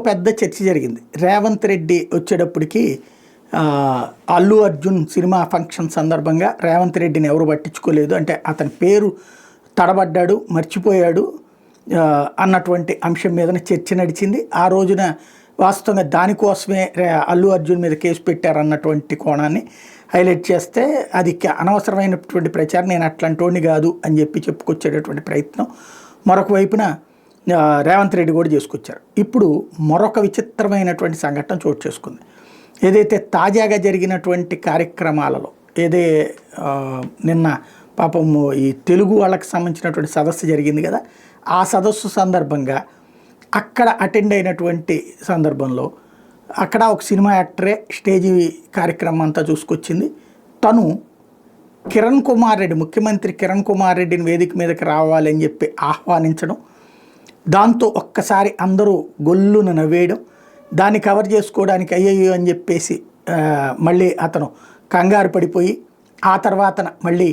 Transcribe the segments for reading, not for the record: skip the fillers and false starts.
పెద్ద చర్చ జరిగింది. రేవంత్ రెడ్డి వచ్చేటప్పటికి అల్లు అర్జున్ సినిమా ఫంక్షన్ సందర్భంగా రేవంత్ రెడ్డిని ఎవరు పట్టించుకోలేదు, అంటే అతని పేరు తడబడ్డాడు, మర్చిపోయాడు అన్నటువంటి అంశం మీదనే చర్చ నడిచింది. ఆ రోజున వాస్తవంగా దానికోసమే అల్లు అర్జున్ మీద కేసు పెట్టారన్నటువంటి కోణాన్ని హైలైట్ చేస్తే అది అనవసరమైనటువంటి ప్రచారం, నేను అట్లాంటోడిని కాదు అని చెప్పుకొచ్చేటటువంటి ప్రయత్నం మరొక వైపున రేవంత్ రెడ్డి కూడా చేసుకొచ్చారు. ఇప్పుడు మరొక విచిత్రమైనటువంటి సంఘటన చోటు చేసుకుంది. ఏదైతే తాజాగా జరిగినటువంటి కార్యక్రమాలలో నిన్న పాపం ఈ తెలుగు వాళ్ళకి సంబంధించినటువంటి సదస్సు జరిగింది కదా, ఆ సదస్సు సందర్భంగా అక్కడ అటెండ్ అయినటువంటి సందర్భంలో అక్కడ ఒక సినిమా యాక్టరే స్టేజీ కార్యక్రమం అంతా చూసుకొచ్చింది. తను కిరణ్ కుమార్ రెడ్డి, ముఖ్యమంత్రి కిరణ్ కుమార్ రెడ్డిని వేదిక మీదకి రావాలని చెప్పి ఆహ్వానించడం, దాంతో ఒక్కసారి అందరూ గొల్లున నవ్వేయడం, దాన్ని కవర్ చేసుకోవడానికి అయ్యయ్యో అని చెప్పేసి మళ్ళీ అతను కంగారు పడిపోయి ఆ తర్వాత మళ్ళీ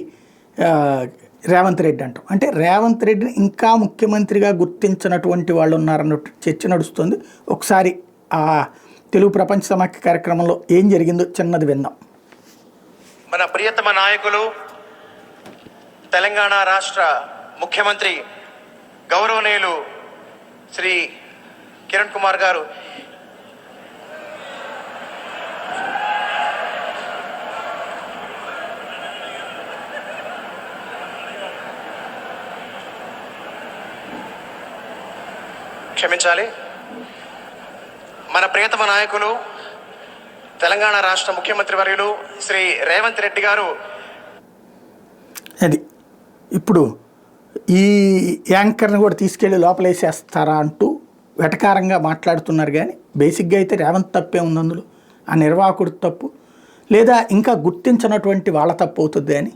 రేవంత్ రెడ్డి అంటాం. అంటే రేవంత్ రెడ్డిని ఇంకా ముఖ్యమంత్రిగా గుర్తించినటువంటి వాళ్ళు ఉన్నారన్నట్టు చర్చ నడుస్తుంది. ఒకసారి ఆ తెలుగు ప్రపంచ సమాఖ్య కార్యక్రమంలో ఏం జరిగిందో చిన్నది విందాం. మన ప్రియతమ నాయకులు తెలంగాణ రాష్ట్ర ముఖ్యమంత్రి గౌరవనీయులు శ్రీ కిరణ్ కుమార్ గారు క్షమించాలి. మన ప్రియతమ నాయకులు తెలంగాణ రాష్ట్ర ముఖ్యమంత్రి వర్యులు శ్రీ రేవంత్ రెడ్డి గారు అది ఇప్పుడు ఈ యాంకర్ని కూడా తీసుకెళ్ళి లోపలేసేస్తారా అంటూ వెటకారంగా మాట్లాడుతున్నారు. కానీ బేసిక్గా అయితే రేవంత్ తప్పే ఉంది అందులో, ఆ నిర్వాహకుడి తప్పు లేదా ఇంకా గుర్తించినటువంటి వాళ్ళ తప్పు అవుతుంది అని